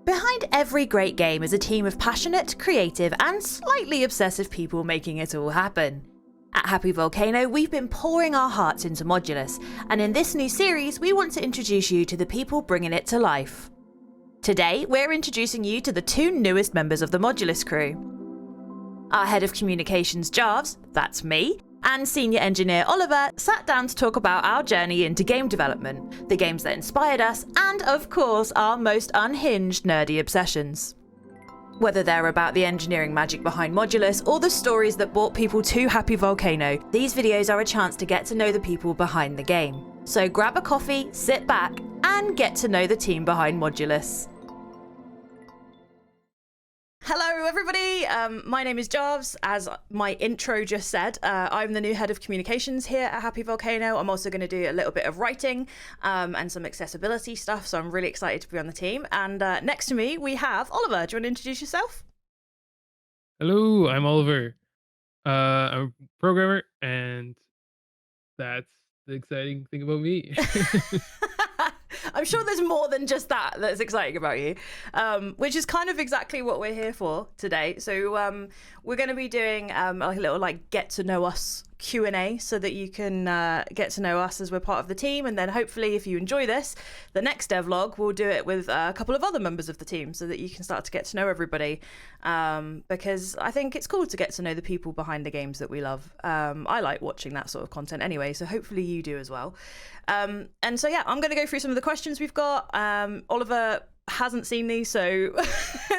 Behind every great game is a team of passionate, creative, and slightly obsessive people making it all happen. At Happy Volcano, we've been pouring our hearts into Modulus, and in this new series, we want to introduce you to the people bringing it to life. Today, we're introducing you to the two newest members of the Modulus crew. Our head of communications, Jarvs, that's me, and senior engineer Oliver sat down to talk about our journey into game development, the games that inspired us, and of course, our most unhinged nerdy obsessions. Whether they're about the engineering magic behind Modulus or the stories that brought people to Happy Volcano, these videos are a chance to get to know the people behind the game. So grab a coffee, sit back, and get to know the team behind Modulus. Hello everybody, my name is Jarvs. As my intro just said, I'm the new head of communications here at Happy Volcano. I'm also going to do a little bit of writing and some accessibility stuff, so I'm really excited to be on the team. And next to me we have Oliver. Do you want to introduce yourself? Hello, I'm Oliver. I'm a programmer, and that's the exciting thing about me. I'm sure there's more than just that that's exciting about you, which is kind of exactly what we're here for today. So we're going to be doing a little get to know us Q&A so that you can get to know us as we're part of the team. And then hopefully if you enjoy this, the next devlog we'll do it with a couple of other members of the team so that you can start to get to know everybody, because I think it's cool to get to know the people behind the games that we love. I like watching that sort of content anyway, so hopefully you do as well. And so yeah, I'm going to go through some of the questions we've got. Oliver hasn't seen these, so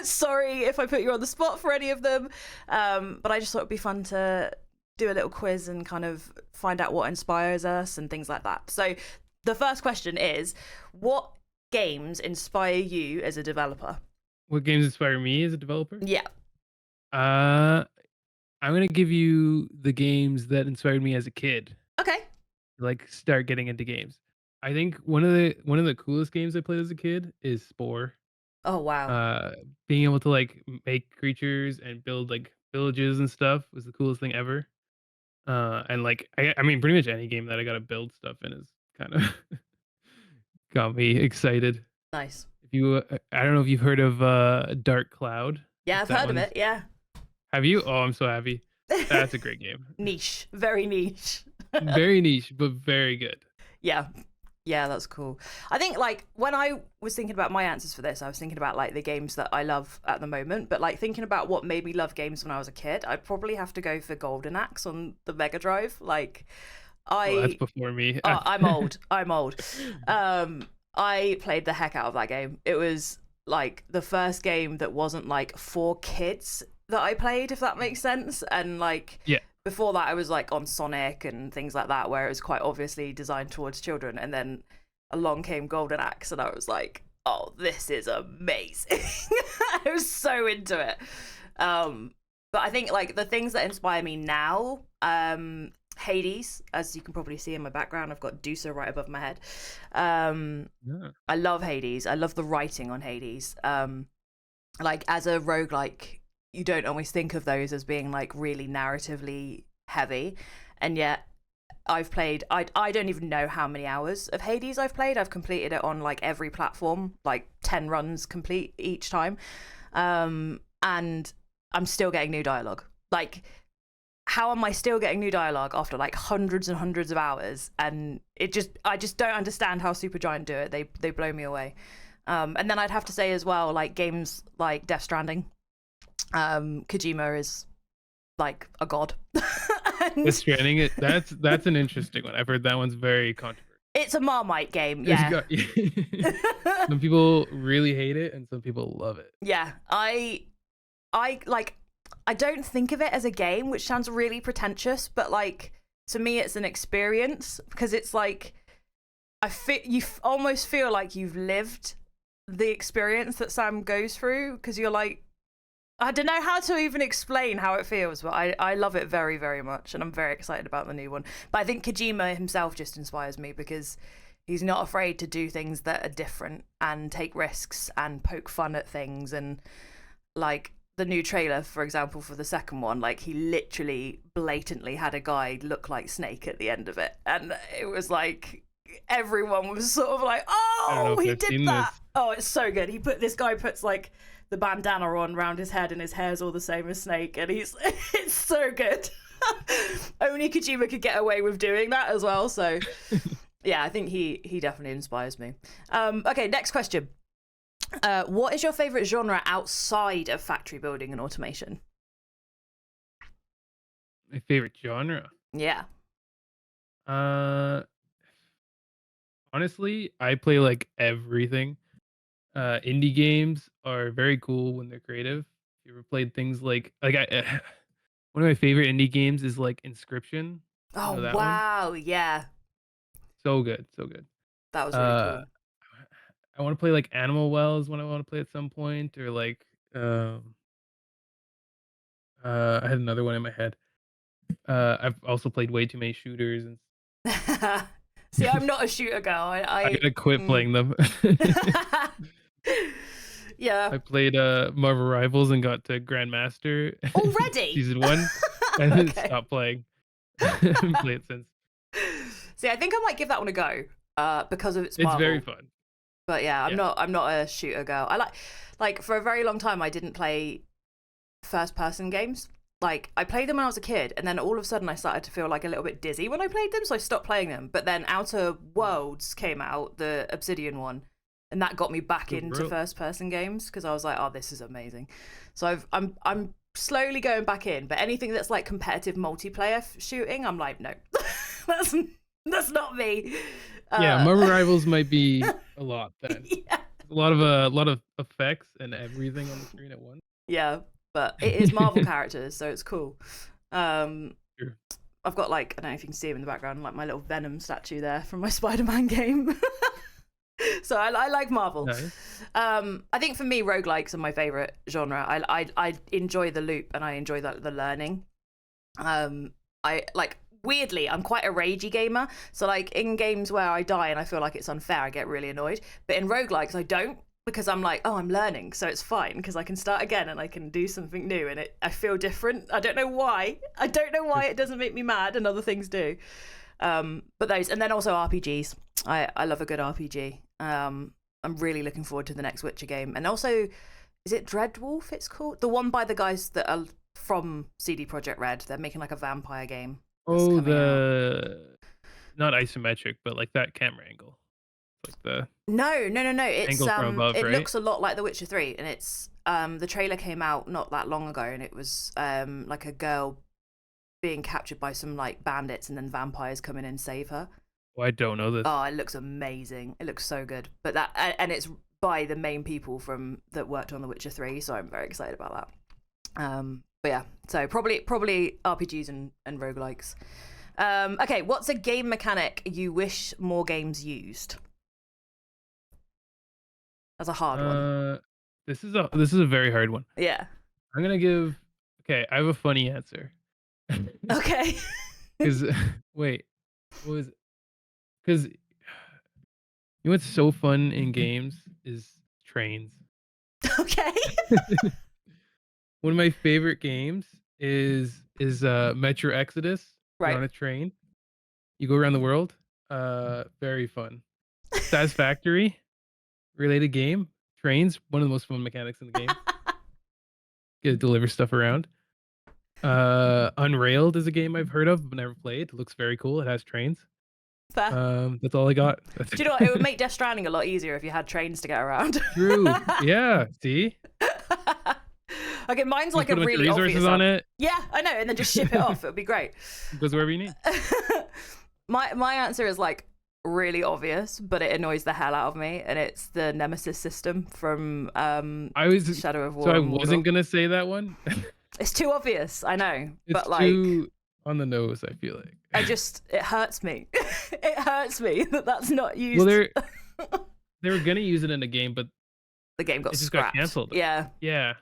sorry if I put you on the spot for any of them, but I just thought it'd be fun to do a little quiz and kind of find out what inspires us and things like that. So the first question is, what games inspire you as a developer? What games inspire me as a developer? Yeah. I'm gonna give you the games that inspired me as a kid. Okay. Start getting into games. I think one of the coolest games I played as a kid is Spore. Oh wow. Being able to make creatures and build villages and stuff was the coolest thing ever. And I mean, pretty much any game that I got to build stuff in is kind of got me excited. Nice. If you, I don't know if you've heard of Dark Cloud. Yeah, I've heard of it. Yeah. Have you? Oh, I'm so happy. That's a great game. Niche, very niche. Very niche, but very good. Yeah. Yeah, that's cool. I think when I was thinking about my answers for this, I was thinking about the games that I love at the moment, but thinking about what made me love games when I was a kid, I'd probably have to go for Golden Axe on the Mega Drive. That's before me. I'm old. I'm old. I played the heck out of that game. It was the first game that wasn't for kids that I played, if that makes sense. And yeah. Before that, I was on Sonic and things like that, where it was quite obviously designed towards children. And then along came Golden Axe, and I was like, "Oh, this is amazing!" I was so into it. But I think the things that inspire me now, Hades, as you can probably see in my background, I've got Dusa right above my head. Yeah. I love Hades. I love the writing on Hades. As a roguelike, you don't always think of those as being really narratively heavy, and yet I've played, I don't even know how many hours of Hades I've played. I've completed it on every platform, 10 runs complete each time, and I'm still getting new dialogue. How am I still getting new dialogue after hundreds and hundreds of hours? And I just don't understand how Supergiant do it. They blow me away. And then I'd have to say as well, games like Death Stranding. Kojima is a god. Death Stranding, that's an interesting one. I've heard that one's very controversial. It's a Marmite game. Yeah. Some people really hate it and some people love it. Yeah. I don't think of it as a game, which sounds really pretentious, but to me it's an experience, because it's you almost feel like you've lived the experience that Sam goes through, because you're I don't know how to even explain how it feels, but I love it very, very much, and I'm very excited about the new one. But I think Kojima himself just inspires me, because he's not afraid to do things that are different and take risks and poke fun at things. And the new trailer, for example, for the second one, he literally blatantly had a guy look like Snake at the end of it, and it was everyone was sort of oh, he did that. Oh, it's so good. This guy puts like the bandana on around his head, and his hair's all the same as Snake, and it's so good. Only Kojima could get away with doing that as well. So yeah, I think he definitely inspires me. Okay, next question. What is your favorite genre outside of factory building and automation? My favorite genre. Yeah. Honestly, I play like everything. Indie games are very cool when they're creative. If you ever played things like one of my favorite indie games is like Inscription. You know Oh that one? wow, yeah, So good, so good. that was really Uh, cool. I want to play like Animal Wells when I want to play at some point, or like I had another one in my head. I've also played way too many shooters, and See, I'm not a shooter girl. I gotta quit playing them. Yeah. I played Marvel Rivals and got to Grandmaster Already? season 1, and then Okay. stopped playing. Haven't played it since. See, I think I might give that one a go. Because of its It's Marvel. very fun. But yeah, I'm Yeah. not a shooter girl. I like for a very long time I didn't play first person games. Like I played them when I was a kid, and then all of a sudden I started to feel like a little bit dizzy when I played them, so I stopped playing them. But then Outer Worlds came out, the Obsidian one, and that got me back into first person games because I was like, oh, this is amazing. So I'm slowly going back in, but anything that's like competitive multiplayer shooting, I'm like, no, that's not me. Yeah, Marvel Rivals might be a lot then. Yeah. A lot of effects and everything on the screen at once. Yeah, but it is Marvel characters, so it's cool. Sure. I've got like, I don't know if you can see him in the background, like my little Venom statue there from my Spider-Man game. So I like Marvel. Nice. I think for me, roguelikes are my favorite genre. I enjoy the loop and I enjoy the learning. I like, weirdly, I'm quite a ragey gamer. So like in games where I die and I feel like it's unfair, I get really annoyed. But in roguelikes, I don't, because I'm like, oh, I'm learning, so it's fine because I can start again and I can do something new, and I feel different. I don't know why. It doesn't make me mad, and other things do. But those, and then also RPGs. I love a good RPG. I'm really looking forward to the next Witcher game, and also, is it Dreadwolf? It's called, the one by the guys that are from CD Projekt Red. They're making like a vampire game. Oh, not isometric, but like that camera angle. Like the No. It's angle from above, it right? looks a lot like The Witcher 3, and it's the trailer came out not that long ago, and it was like a girl being captured by some like bandits, and then vampires come in and save her. Oh, I don't know this. Oh, it looks amazing. It looks so good. But and it's by the main people that worked on The Witcher 3, so I'm very excited about that. But yeah, so probably RPGs and roguelikes. Okay, what's a game mechanic you wish more games used? That's a hard one. This is a very hard one. Yeah. I'm gonna give. Okay, I have a funny answer. Okay. Because wait, what was? Because you know what's so fun in games is trains. Okay. One of my favorite games is Metro Exodus. Right. You're on a train. You go around the world. Very fun. Satisfactory related game. Trains, one of the most fun mechanics in the game. Get to deliver stuff around. Unrailed is a game I've heard of but never played. It looks very cool. It has trains. Fair. That's all I got. Do you know what? It would make Death Stranding a lot easier if you had trains to get around. True. Yeah. See. Okay, mine's like Put a bunch of really resources obvious on one. it. Yeah, I know, and then just ship it off. It would be great. Goes wherever you need. My answer is like really obvious, but it annoys the hell out of me, and it's the Nemesis system from Shadow of War. So I wasn't gonna say that one. It's too obvious, I know, It's but like too on the nose. I feel like. it hurts me. It hurts me that's not used. Well, they were gonna use it in a game, but the game got it just scrapped. got canceled. Yeah. Yeah.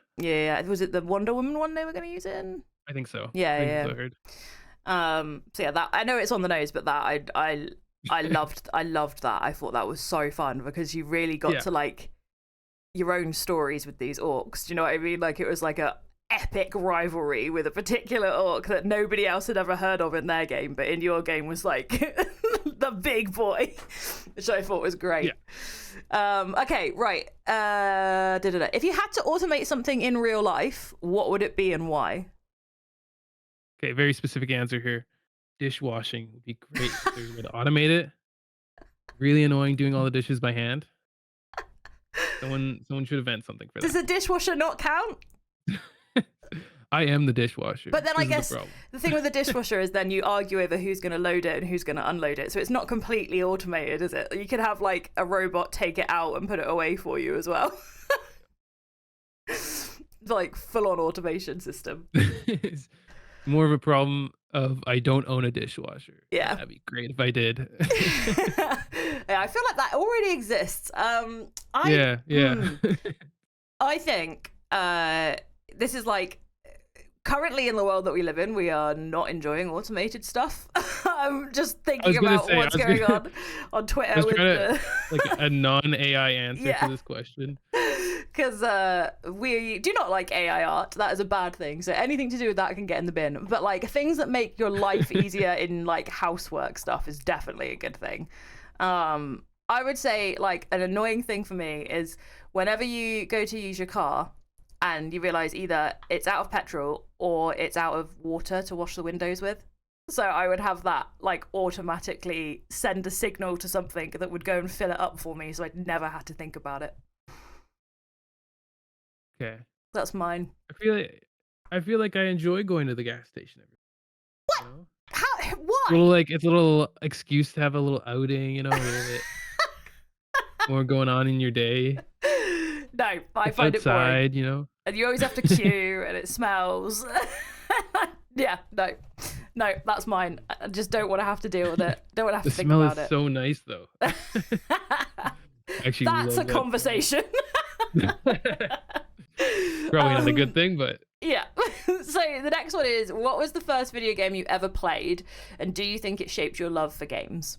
Was it the Wonder Woman one they were going to use it in? I think so. Yeah. I heard. So yeah, that I know it's on the nose, but that I loved that. I thought that was so fun because you really got to like your own stories with these orcs. Do you know what I mean? Like it was like a epic rivalry with a particular orc that nobody else had ever heard of in their game, but in your game was like the big boy, which I thought was great. Okay, right. If you had to automate something in real life, what would it be and why? Okay, very specific answer here. Dishwashing would be great if there's a way to automate it. Really annoying doing all the dishes by hand. Someone should invent something for Does that. a dishwasher not count? I am the dishwasher. But then I This is guess the problem. the thing with the dishwasher is then you argue over who's going to load it and who's going to unload it. So it's not completely automated, is it? You could have like a robot take it out and put it away for you as well. Like full-on automation system. It's more of a problem of I don't own a dishwasher. Yeah. That'd be great if I did. Yeah, I feel like that already exists. Yeah. I think this is like currently in the world that we live in, we are not enjoying automated stuff. I'm just thinking about what's going on Twitter. I was trying to like a non-AI answer to this question. Because we do not like AI art. That is a bad thing. So anything to do with that can get in the bin. But like things that make your life easier in like housework stuff is definitely a good thing. I would say like an annoying thing for me is whenever you go to use your car and you realize either it's out of petrol or it's out of water to wash the windows with. So I would have that like automatically send a signal to something that would go and fill it up for me so I'd never have to think about it. Okay. That's mine. I feel like I enjoy going to the gas station every What? You know? How? Why? It's a little excuse to have a little outing, you know, a little bit more going on in your day. No, I It's find it boring. outside, you know. And you always have to queue, and it smells. Yeah, no, that's mine. I just don't want to have to deal with it. Don't want to have The to think smell about is it. so nice, though. Actually, That's a love that. conversation. Probably not a good thing, but Yeah. So the next one is, what was the first video game you ever played, and do you think it shaped your love for games?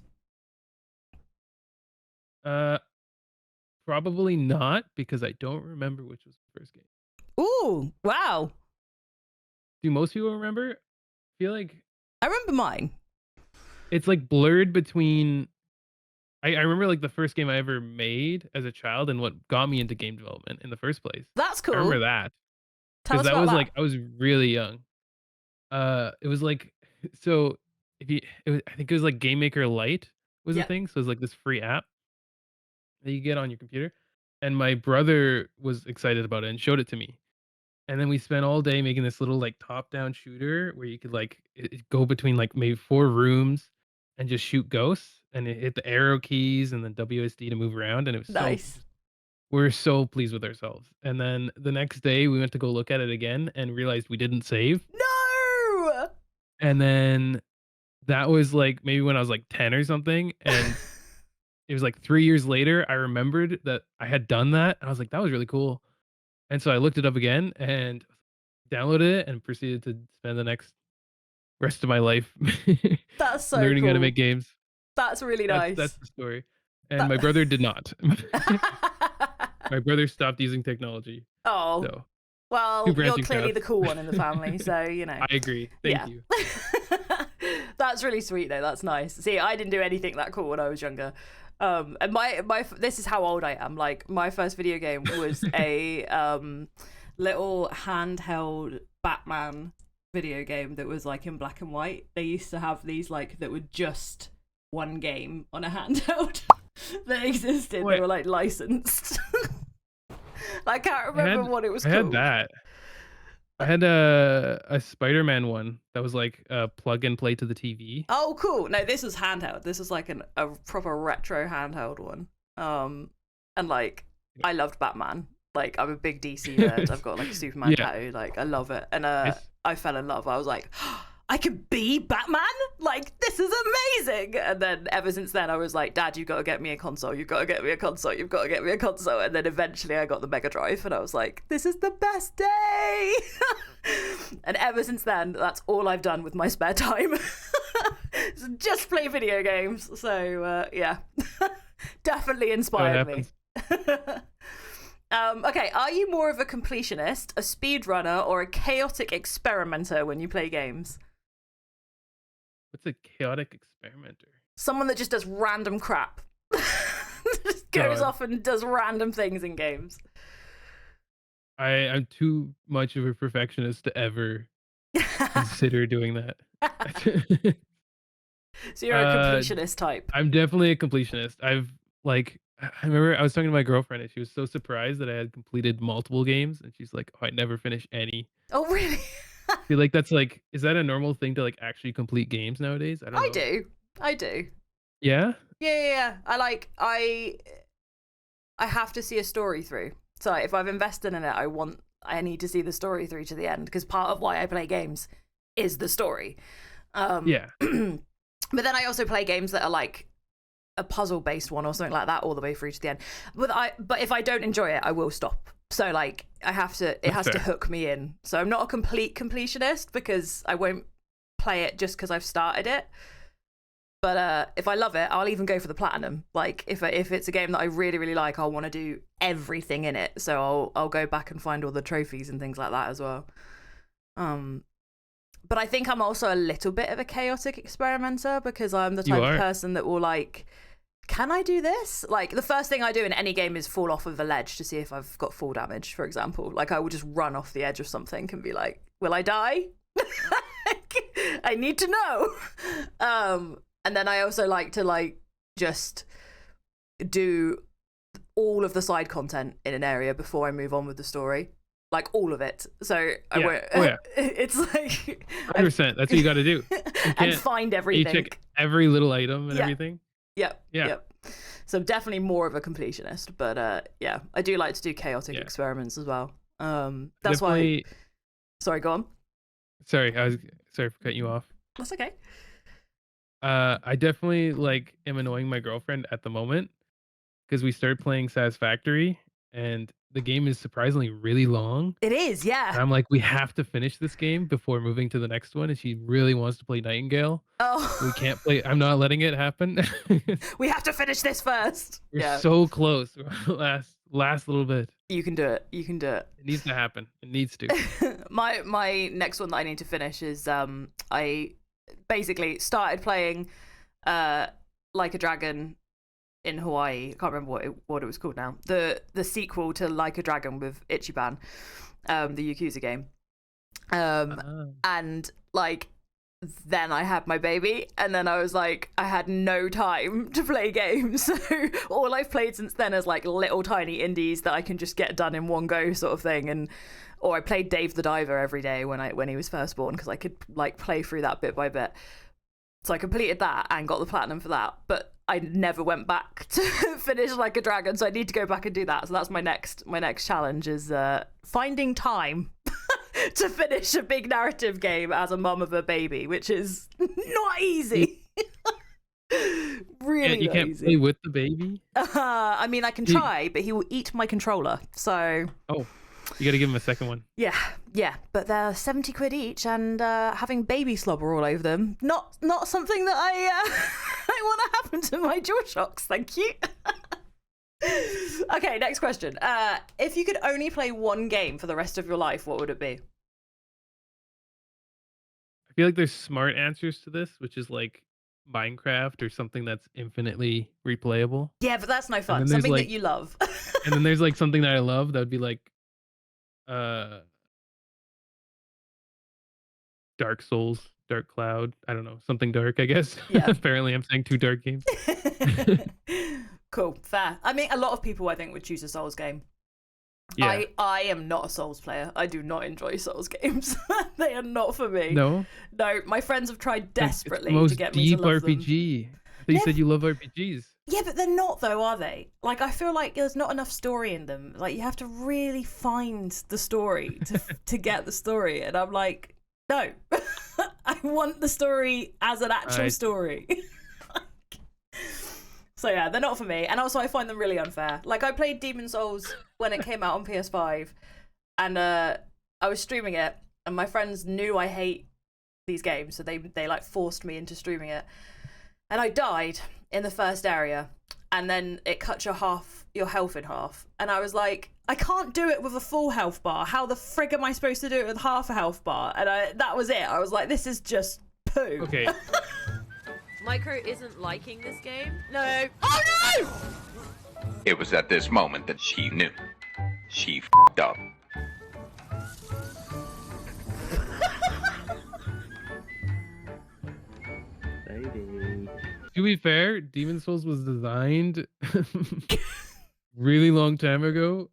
probably not because I don't remember which was the first game. Ooh, wow. Do most people remember? I feel like I remember mine. it's like blurred between. I remember like the first game I ever made as a child and what got me into game development in the first place. That's cool. I remember that Tell because us that about was that. like I was really young. It was like so I think it was like Game Maker Lite was a Yeah. thing. So it was like this free app that you get on your computer, and my brother was excited about it and showed it to me. And then we spent all day making this little like top-down shooter where you could like go between like maybe 4 rooms and just shoot ghosts and it hit the arrow keys and then WSD to move around, and it was Nice. we were so pleased with ourselves. And then the next day we went to go look at it again and realized we didn't save. No! And then that was like maybe when I was like 10 or something, and it was like 3 years later I remembered that I had done that and I was like, that was really cool. And so I looked it up again and downloaded it and proceeded to spend the next rest of my life That's so learning cool. how to make games. That's really nice. That's the story. And my brother did not. My brother stopped using technology. Oh. So Well, two you're branching clearly paths. the cool one in the family, so, you know. I agree. Thank you. That's really sweet, though. That's nice. See, I didn't do anything that cool when I was younger. And this is how old I am. Like, my first video game was a little handheld Batman video game that was like in black and white. They used to have these like that were just one game on a handheld that existed. Wait. They were like licensed. I can't remember what it was I called. had that. I had a Spider-Man one that was like plug and play to the TV. Oh, cool. No, this was handheld. This was like a proper retro handheld one. And like I loved Batman. Like I'm a big DC nerd. I've got like a Superman tattoo. Like I love it. And I fell in love. I was like, I could be Batman? Like, this is amazing. And then ever since then, I was like, Dad, you've got to get me a console. You've got to get me a console. You've got to get me a console. And then eventually I got the Mega Drive and I was like, this is the best day. And ever since then, that's all I've done with my spare time. Just play video games. So, yeah, definitely inspired me. Okay, are you more of a completionist, a speedrunner, or a chaotic experimenter when you play games? What's a chaotic experimenter? Someone that just does random crap. Just goes God. off and does random things in games. I'm too much of a perfectionist to ever consider doing that. So you're a uh, completionist type. I'm definitely a completionist. I remember I was talking to my girlfriend and she was so surprised that I had completed multiple games and she's like, "Oh, I never finish any." Oh, really? I feel like that's like, is that a normal thing to like actually complete games nowadays? I don't I know. do. I do. Yeah? Yeah. I have to see a story through. So if I've invested in it, I need to see the story through to the end because part of why I play games is the story. Yeah. But then I also play games that are like a puzzle-based one or something like that all the way through to the end. But if I don't enjoy it, I will stop. So like it has to hook me in. So I'm not a complete completionist because I won't play it just because I've started it. But if I love it, I'll even go for the platinum. Like if it's a game that I really, really like, I'll want to do everything in it. So I'll go back and find all the trophies and things like that as well. But I think I'm also a little bit of a chaotic experimenter because I'm the type of person that will like, can I do this? Like the first thing I do in any game is fall off of a ledge to see if I've got fall damage, for example. Like I will just run off the edge of something and be like, will I die? I need to know. And then I also like to like just do all of the side content in an area before I move on with the story. Like all of it. So I won't, it's like 100%. That's what you got to do. And find everything. You check every little item and everything. Yep. So I'm definitely more of a completionist, but yeah, I do like to do chaotic experiments as well. That's why. Sorry, go on. Sorry for cutting you off. That's okay. I definitely like am annoying my girlfriend at the moment because we started playing Satisfactory and the game is surprisingly really long. It is, yeah. And I'm like, we have to finish this game before moving to the next one, and she really wants to play Nightingale. Oh, we can't play. I'm not letting it happen. We have to finish this first. We're so close. Last little bit. You can do it. It needs to happen. It needs to. My next one that I need to finish is I basically started playing Like a Dragon in Hawaii. I can't remember what it was called now. The sequel to Like a Dragon with Ichiban, the Yakuza game. And like then I had my baby and then I was like, I had no time to play games. So all I've played since then is like little tiny indies that I can just get done in one go sort of thing. Or I played Dave the Diver every day when he was first born because I could like play through that bit by bit. So I completed that and got the platinum for that, but I never went back to finish Like a Dragon, so I need to go back and do that. So that's my next challenge is finding time to finish a big narrative game as a mum of a baby, which is not easy. Really you can't easy. play with the baby? I mean, I can try, but he will eat my controller, so... Oh. You got to give him a second one. Yeah, but they're 70 quid each, and having baby slobber all over them, not something that I want to happen to my DualShocks. Thank you. Okay, next question. If you could only play one game for the rest of your life, what would it be? I feel like there's smart answers to this, which is like Minecraft or something that's infinitely replayable. Yeah, but that's no fun. Something that you love. And then there's like something that I love that would be like Dark Souls, Dark Cloud, I don't know, something dark, I guess. Yeah. Apparently I'm saying 2 dark games. Cool, fair. I mean, a lot of people I think would choose a Souls game. Yeah. I am not a Souls player. I do not enjoy Souls games. They are not for me. No, my friends have tried desperately to get me to love them. RPG. I thought you said you love RPGs. Yeah, but they're not though, are they? Like, I feel like there's not enough story in them. Like, you have to really find the story to get the story. And I'm like, no. I want the story as an actual story. So yeah, they're not for me. And also I find them really unfair. Like, I played Demon's Souls when it came out on PS5. And I was streaming it. And my friends knew I hate these games. So they like forced me into streaming it. And I died in the first area, and then it cut your health in half. And I was like, I can't do it with a full health bar. How the frig am I supposed to do it with half a health bar? And that was it. I was like, this is just poo. Okay. Micro isn't liking this game. No. Oh no! It was at this moment that she knew. She f***ed up. To be fair, Demon Souls was designed really long time ago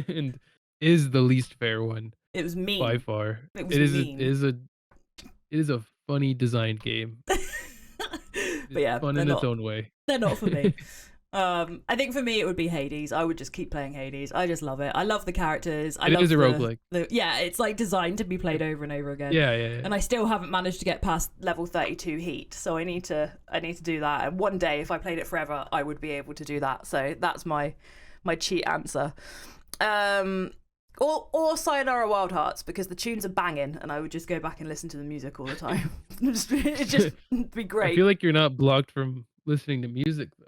and is the least fair one It was mean. by far. It was mean. It is a funny designed game. But yeah, fun in its own way. They're not for me. I think for me it would be Hades. I would just keep playing Hades. I just love it. I love the characters. It is a roguelike. Yeah, it's like designed to be played over and over again. Yeah. And I still haven't managed to get past level 32 heat, so I need to do that. And one day, if I played it forever, I would be able to do that. So that's my cheat answer. Or Sayonara Wild Hearts, because the tunes are banging, and I would just go back and listen to the music all the time. It'd just be great. I feel like you're not blocked from listening to music though.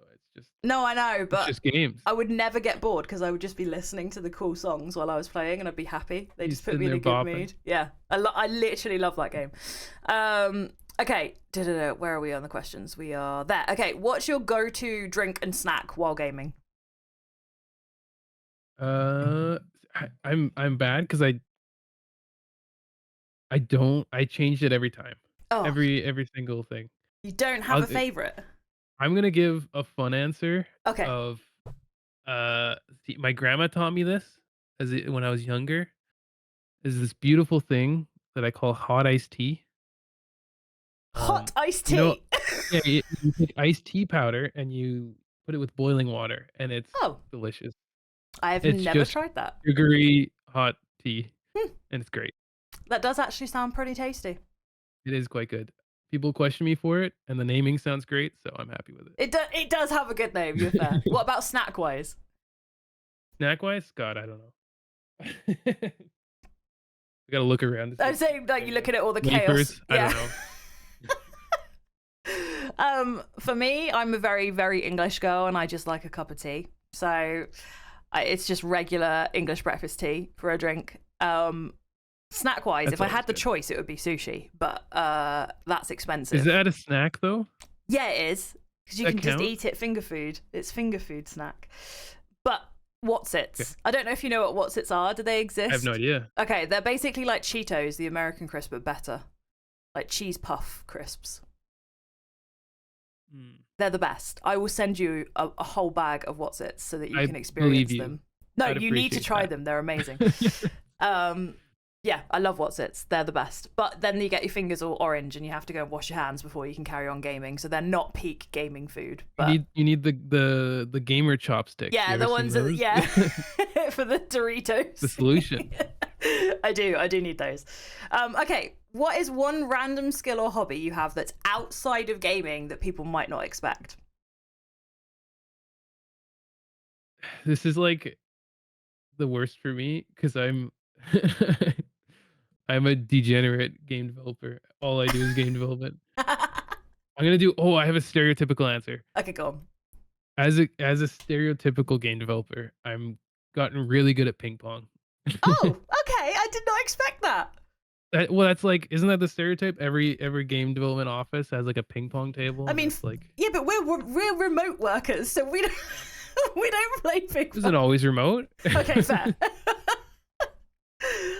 No, I know, but it's just games. I would never get bored because I would just be listening to the cool songs while I was playing, and I'd be happy. They just put me in a good mood. Yeah, I literally love that game. Okay, where are we on the questions? We are there. Okay, what's your go-to drink and snack while gaming? I'm bad because I changed it every time. Oh, every single thing. You don't have a favorite? I'm gonna give a fun answer. Okay. Of my grandma taught me this when I was younger. Is this beautiful thing that I call hot iced tea. Hot iced tea. Yeah, you take iced tea powder and you put it with boiling water, and it's delicious. I've never tried that. Sugary hot tea, and it's great. That does actually sound pretty tasty. It is quite good. People question me for it, and the naming sounds great, so I'm happy with it. It does have a good name, you're fair. What about snack-wise? Snack-wise? God, I don't know. We gotta look around. I'm saying, like, you're looking at all the chaos. I don't know. For me, I'm a very, very English girl, and I just like a cup of tea. So it's just regular English breakfast tea for a drink. Snack-wise, if I had the choice, it would be sushi, but that's expensive. Is that a snack, though? Yeah, it is, because you can just eat it finger food. It's finger food snack. But Wotsits. Okay. I don't know if you know what Wotsits are. Do they exist? I have no idea. Okay, they're basically like Cheetos, the American crisp, but better. Like cheese puff crisps. They're the best. I will send you a whole bag of Wotsits so that you can experience them. No, you need to try them. They're amazing. Yeah, I love Wotsits. They're the best. But then you get your fingers all orange and you have to go and wash your hands before you can carry on gaming. So they're not peak gaming food. But you need the gamer chopsticks. Yeah, the ones that for the Doritos. The solution. I do need those. Okay, what is one random skill or hobby you have that's outside of gaming that people might not expect? This is like the worst for me because I'm I'm a degenerate game developer. All I do is game development. I have a stereotypical answer. Okay, go on. As a stereotypical game developer, I'm gotten really good at ping pong. Oh, okay. I did not expect that. That's like, isn't that the stereotype? Every game development office has like a ping pong table. I mean, like, yeah, but we're remote workers, so we don't play ping pong. Isn't always remote? Okay, fair.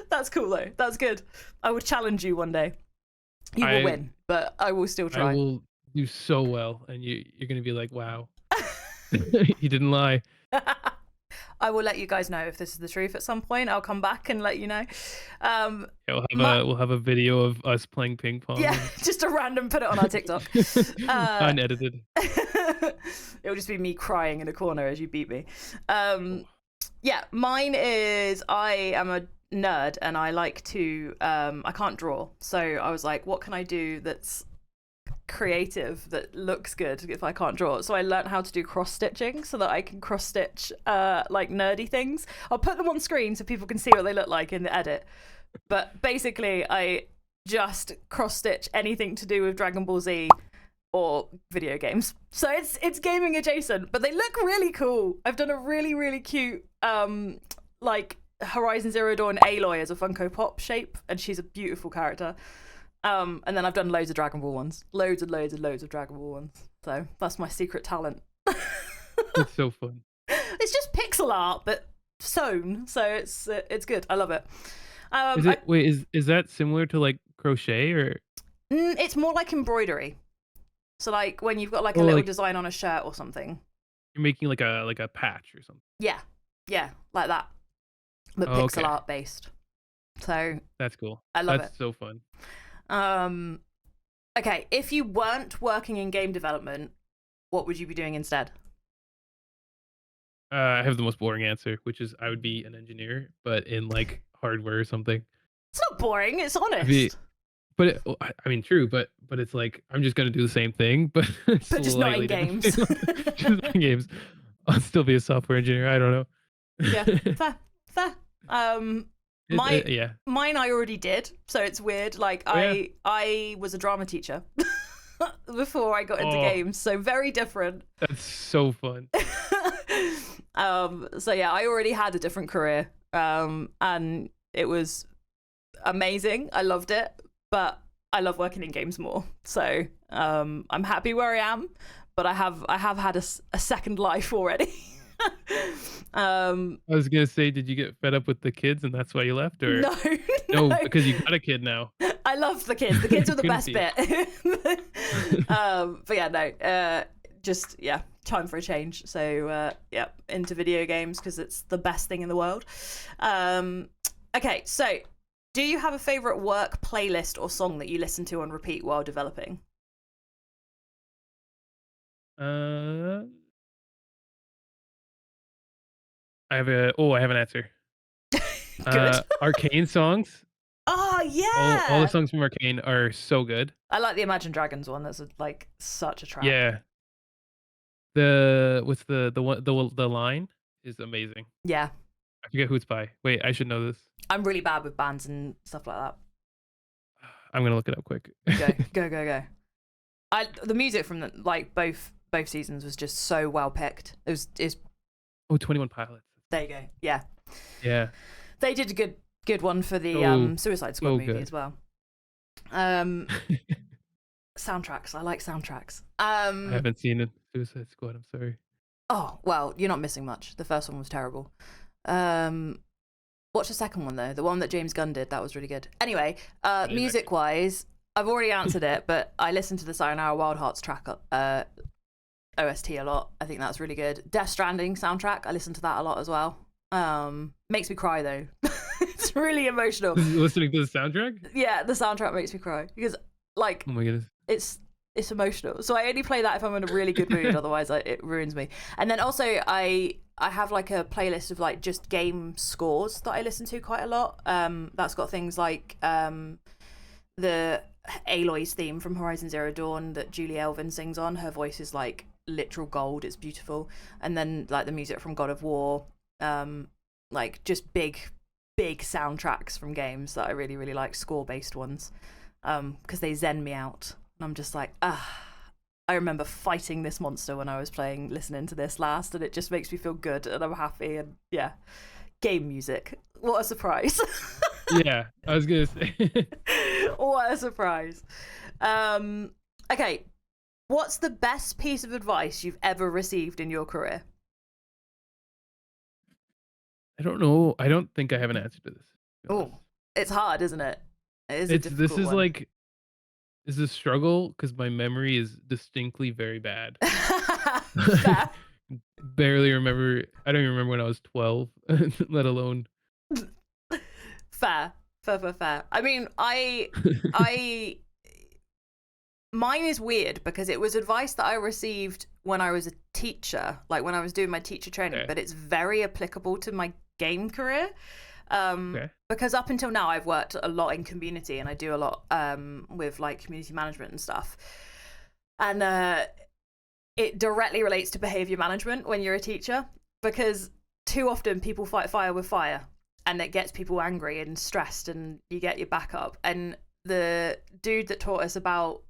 That's cool though. That's good. I would challenge you one day. You will win, but I will still try. I will do so well, and you're gonna be like, wow, you didn't lie. I will let you guys know if this is the truth at some point. I'll come back and let you know. We'll have a video of us playing ping pong. Yeah, just a random, put it on our TikTok. Unedited. It'll just be me crying in a corner as you beat me. Yeah, mine is I am a nerd and I like to I can't draw, so I was like, what can I do that's creative that looks good if I can't draw? So I learned how to do cross stitching so that I can cross stitch like nerdy things. I'll put them on screen so people can see what they look like in the edit, but basically I just cross stitch anything to do with Dragon Ball Z or video games. So it's gaming adjacent, but they look really cool. I've done a really, really cute like Horizon Zero Dawn Aloy as a Funko Pop shape, and she's a beautiful character. And then I've done loads of Dragon Ball ones. Loads and loads and loads of Dragon Ball ones. So that's my secret talent. It's so fun. It's just pixel art, but sewn, so it's good. I love it. Is that similar to like crochet or? It's more like embroidery. So like when you've got like a little design on a shirt or something. You're making like a patch or something. Yeah, like that, but pixel art based. So that's cool. I love it. That's so fun. Okay, if you weren't working in game development, what would you be doing instead? I have the most boring answer, which is I would be an engineer, but in like hardware or something. It's not boring. It's honest. I mean, true, but it's like I'm just gonna do the same thing, but just not in games. Just not in games. I'll still be a software engineer. I don't know. Yeah, fair. Mine I already did, so it's weird. Like I was a drama teacher before I got into games, so very different. That's so fun. So yeah, I already had a different career, and it was amazing. I loved it, but I love working in games more. So I'm happy where I am, but I have had a second life already. I was gonna say, did you get fed up with the kids and that's why you left, or no, because you got a kid now? I love the kids. The kids are the best bit. But yeah, no, just time for a change. So into video games because it's the best thing in the world. Okay, so do you have a favorite work playlist or song that you listen to on repeat while developing? I have an answer. Good. Arcane songs. Oh yeah. All the songs from Arcane are so good. I like the Imagine Dragons one. That's like such a track. Yeah. What's the line is amazing. Yeah. I forget who it's by. Wait, I should know this. I'm really bad with bands and stuff like that. I'm gonna look it up quick. Go. The music from both seasons was just so well picked. It was 21 Pilots. There you go. Yeah. Yeah. They did a good one for the Suicide Squad movie as well. Soundtracks. I like soundtracks. I haven't seen Suicide Squad. I'm sorry. Oh well, you're not missing much. The first one was terrible. Watch the second one though. The one that James Gunn did. That was really good. Anyway, music wise, I've already answered it, but I listened to the Sayonara Wild Hearts track OST a lot. I think that's really good. Death Stranding soundtrack. I listen to that a lot as well. Makes me cry though. It's really emotional. Listening to the soundtrack? Yeah, the soundtrack makes me cry because like oh my goodness, it's emotional. So I only play that if I'm in a really good mood. Otherwise, it ruins me. And then also I have like a playlist of like just game scores that I listen to quite a lot. That's got things like the Aloy's theme from Horizon Zero Dawn that Julie Elvin sings on. Her voice is like literal gold. It's beautiful. And then like the music from God of War, like just big soundtracks from games that I really, really like, score-based ones, because they zen me out. And I'm just like, I remember fighting this monster when I was listening to this last, and it just makes me feel good, and I'm happy, and yeah. Game music. What a surprise. Yeah, I was gonna say. What a surprise. Okay, what's the best piece of advice you've ever received in your career? I don't know. I don't think I have an answer to this. Oh, it's hard, isn't it? It is a difficult this is one. like, this is a struggle because my memory is distinctly very bad. Barely remember. I don't even remember when I was 12, let alone. Fair. I mean, mine is weird because it was advice that I received when I was a teacher, like when I was doing my teacher training, but it's very applicable to my game career. Because up until now I've worked a lot in community, and I do a lot with like community management and stuff. And it directly relates to behavior management when you're a teacher, because too often people fight fire with fire, and it gets people angry and stressed, and you get your back up. And the dude that taught us about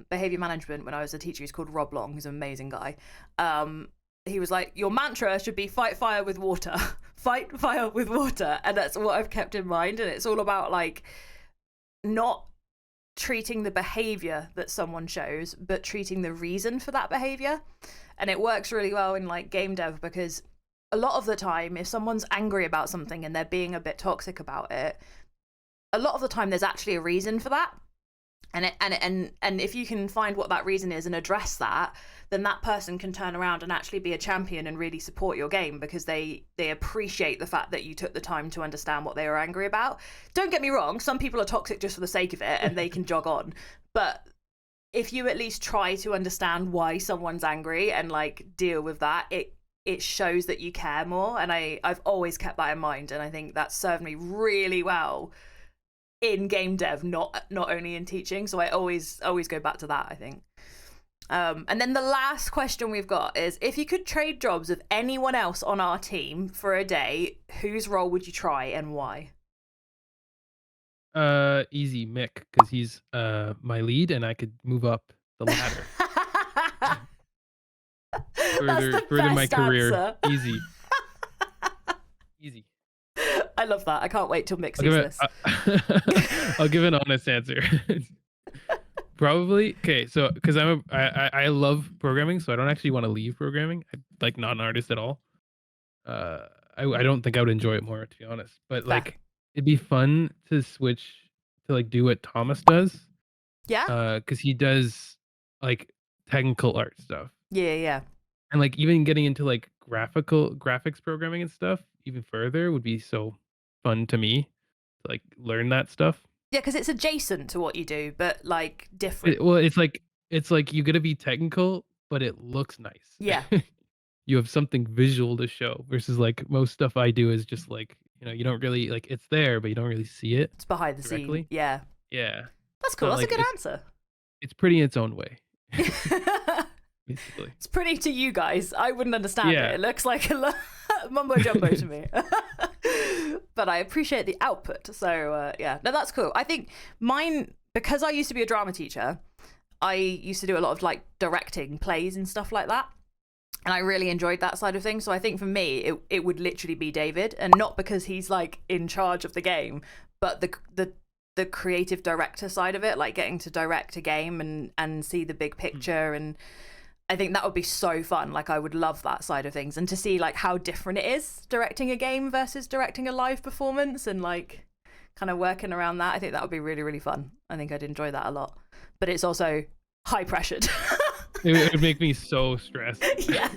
behavior management when I was a teacher, he's called Rob Long. He's an amazing guy. He was like, your mantra should be fight fire with water. Fight fire with water. And that's what I've kept in mind. And it's all about like not treating the behavior that someone shows, but treating the reason for that behavior. And it works really well in like game dev, because a lot of the time, if someone's angry about something and they're being a bit toxic about it, a lot of the time there's actually a reason for that. And if you can find what that reason is and address that, then that person can turn around and actually be a champion and really support your game because they appreciate the fact that you took the time to understand what they were angry about. Don't get me wrong, some people are toxic just for the sake of it and they can jog on. But if you at least try to understand why someone's angry and like deal with that, it shows that you care more. And I've always kept that in mind, and I think that's served me really well in game dev, not only in teaching. So I always go back to that, I think. And then the last question we've got is, if you could trade jobs with anyone else on our team for a day, whose role would you try and why? Easy, Mick, because he's my lead and I could move up the ladder. further my career. Answer. Easy. I love that. I can't wait till Mick sees this. I'll give an honest answer. Probably. Okay, so because I love programming, so I don't actually want to leave programming. I'm like not an artist at all. I don't think I would enjoy it more, to be honest. But like, it'd be fun to switch to like do what Thomas does. Yeah. Because he does like technical art stuff. Yeah. And like even getting into like graphics programming and stuff even further would be so fun to me to like learn that stuff. Yeah, because it's adjacent to what you do, but like different. It's like you gotta be technical, but it looks nice. Yeah. You have something visual to show versus like most stuff I do is just like, you don't really like, it's there, but you don't really see it. It's behind the directly. scene. Yeah. Yeah. That's cool. That's like, a good answer. It's pretty in its own way. Basically. It's pretty to you guys. I wouldn't understand it. It looks like a mumbo jumbo to me. But I appreciate the output. So yeah, no, that's cool. I think mine, because I used to be a drama teacher, I used to do a lot of like directing plays and stuff like that. And I really enjoyed that side of things. So I think for me, it would literally be David, and not because he's like in charge of the game, but the creative director side of it, like getting to direct a game and see the big picture. And I think that would be so fun. Like I would love that side of things, and to see like how different it is directing a game versus directing a live performance, and like kind of working around that. I think that would be really, really fun. I think I'd enjoy that a lot, but it's also high pressured. It would make me so stressed. Yeah.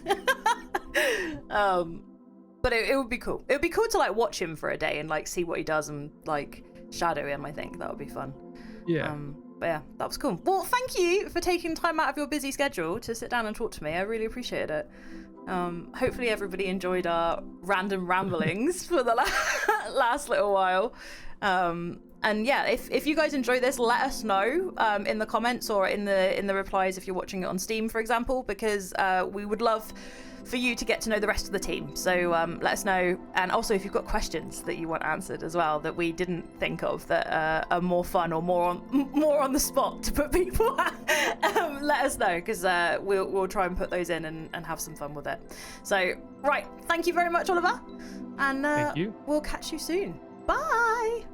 But it would be cool. It would be cool to like watch him for a day and like see what he does and like shadow him. I think that would be fun. Yeah. But yeah, that was cool. Well, thank you for taking time out of your busy schedule to sit down and talk to me. I really appreciated it. Hopefully everybody enjoyed our random ramblings for the last little while. And yeah, if you guys enjoy this, let us know in the comments or in the replies if you're watching it on Steam, for example, because we would love for you to get to know the rest of the team. So let us know, and also if you've got questions that you want answered as well that we didn't think of that are more fun or more on the spot to put people at, let us know, because we'll try and put those in and have some fun with it. So right, thank you very much, Oliver, and Thank you. we'll catch you soon. Bye.